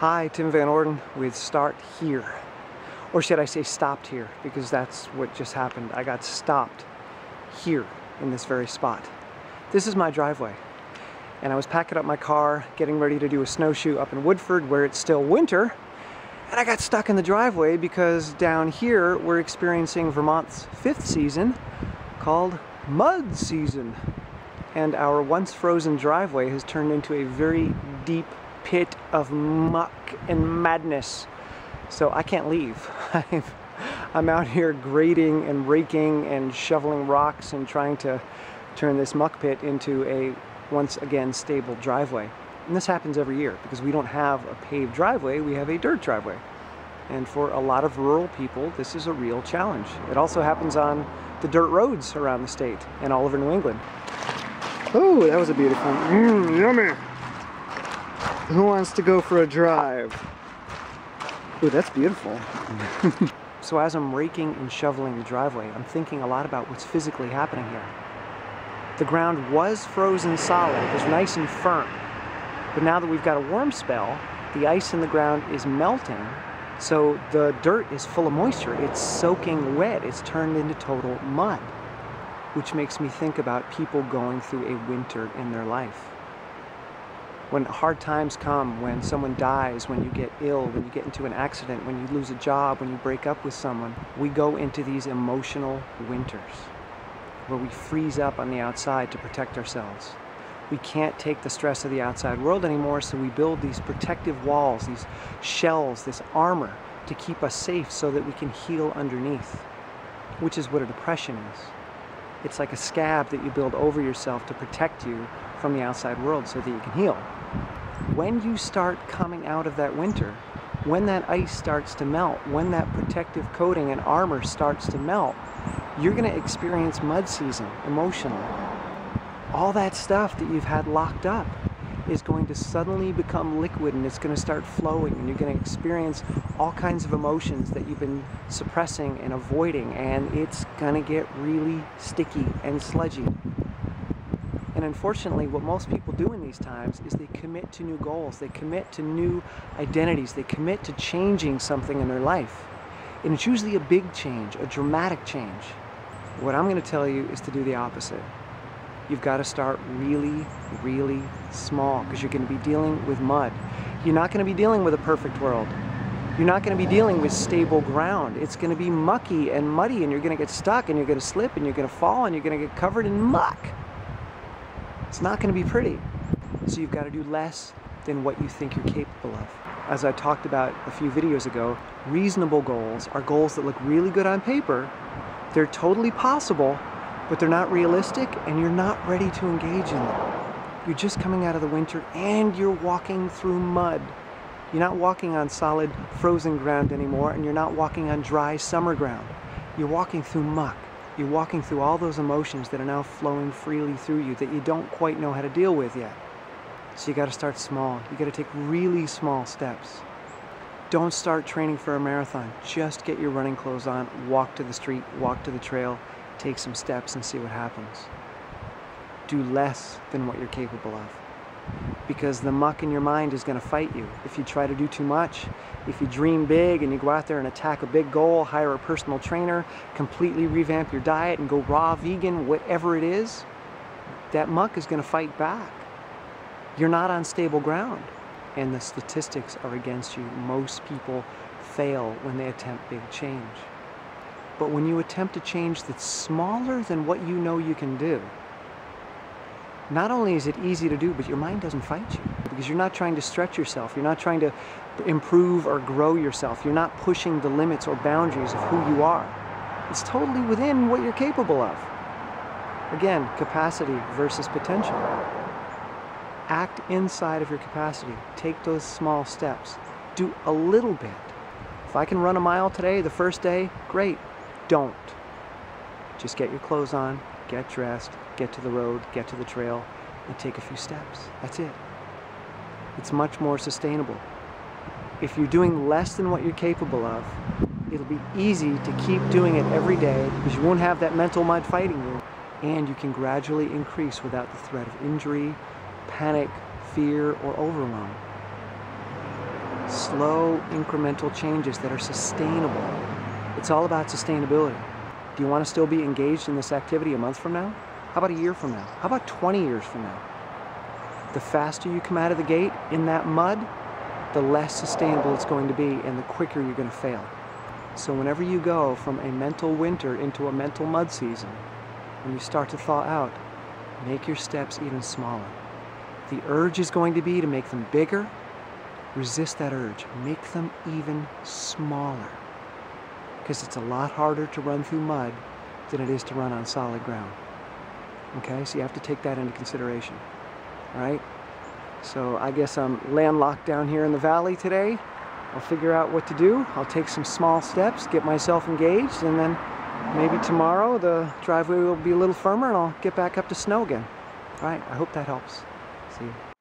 Hi, Tim Van Orden with Start Here. Or should I say stopped here, because that's what just happened. I got stopped here in this very spot. This is my driveway. And I was packing up my car, getting ready to do a snowshoe up in Woodford where it's still winter. And I got stuck in the driveway because down here we're experiencing Vermont's 5th season called mud season. And our once frozen driveway has turned into a very deep pit of muck and madness. So I can't leave. I'm out here grading and raking and shoveling rocks and trying to turn this muck pit into a once again stable driveway. And this happens every year because we don't have a paved driveway, we have a dirt driveway. And for a lot of rural people, this is a real challenge. It also happens on the dirt roads around the state and all over New England. Oh, that was a beautiful, yummy. Who wants to go for a drive? Oh, that's beautiful. So as I'm raking and shoveling the driveway, I'm thinking a lot about what's physically happening here. The ground was frozen solid, it was nice and firm. But now that we've got a warm spell, the ice in the ground is melting, so the dirt is full of moisture. It's soaking wet, it's turned into total mud, which makes me think about people going through a winter in their life. When hard times come, when someone dies, when you get ill, when you get into an accident, when you lose a job, when you break up with someone, we go into these emotional winters where we freeze up on the outside to protect ourselves. We can't take the stress of the outside world anymore, so we build these protective walls, these shells, this armor to keep us safe so that we can heal underneath, which is what a depression is. It's like a scab that you build over yourself to protect you from the outside world so that you can heal. When you start coming out of that winter, when that ice starts to melt, when that protective coating and armor starts to melt, you're going to experience mud season emotionally. All that stuff that you've had locked up is going to suddenly become liquid, and it's going to start flowing, and you're going to experience all kinds of emotions that you've been suppressing and avoiding, and it's going to get really sticky and sludgy. And unfortunately, what most people do in these times is they commit to new goals, they commit to new identities, they commit to changing something in their life. And it's usually a big change, a dramatic change. What I'm going to tell you is to do the opposite. You've got to start really, really small, because you're going to be dealing with mud. You're not going to be dealing with a perfect world. You're not going to be dealing with stable ground. It's going to be mucky and muddy, and you're going to get stuck, and you're going to slip, and you're going to fall, and you're going to get covered in muck. It's not going to be pretty. So you've got to do less than what you think you're capable of. As I talked about a few videos ago, reasonable goals are goals that look really good on paper. They're totally possible, but they're not realistic, and you're not ready to engage in them. You're just coming out of the winter and you're walking through mud. You're not walking on solid frozen ground anymore, and you're not walking on dry summer ground. You're walking through muck. You're walking through all those emotions that are now flowing freely through you that you don't quite know how to deal with yet. So you got to start small. You got to take really small steps. Don't start training for a marathon. Just get your running clothes on, walk to the street, walk to the trail, take some steps and see what happens. Do less than what you're capable of, because the muck in your mind is going to fight you. If you try to do too much, if you dream big and you go out there and attack a big goal, hire a personal trainer, completely revamp your diet and go raw, vegan, whatever it is, that muck is going to fight back. You're not on stable ground, and the statistics are against you. Most people fail when they attempt big change. But when you attempt a change that's smaller than what you know you can do, not only is it easy to do, but your mind doesn't fight you, because you're not trying to stretch yourself. You're not trying to improve or grow yourself. You're not pushing the limits or boundaries of who you are. It's totally within what you're capable of. Again, capacity versus potential. Act inside of your capacity. Take those small steps. Do a little bit. If I can run a mile today, the first day, great. Don't. Just get your clothes on, get dressed, get to the road, get to the trail, and take a few steps. That's it. It's much more sustainable. If you're doing less than what you're capable of, it'll be easy to keep doing it every day because you won't have that mental mud fighting you, and you can gradually increase without the threat of injury, panic, fear, or overwhelm. Slow, incremental changes that are sustainable. It's all about sustainability. Do you want to still be engaged in this activity a month from now? How about a year from now? How about 20 years from now? The faster you come out of the gate in that mud, the less sustainable it's going to be and the quicker you're going to fail. So whenever you go from a mental winter into a mental mud season, when you start to thaw out, make your steps even smaller. The urge is going to be to make them bigger. Resist that urge. Make them even smaller. Because it's a lot harder to run through mud than it is to run on solid ground. Okay, so you have to take that into consideration. All right? So I guess I'm landlocked down here in the valley today. I'll figure out what to do. I'll take some small steps, get myself engaged, and then maybe tomorrow the driveway will be a little firmer and I'll get back up to snow again. All right, I hope that helps. See you.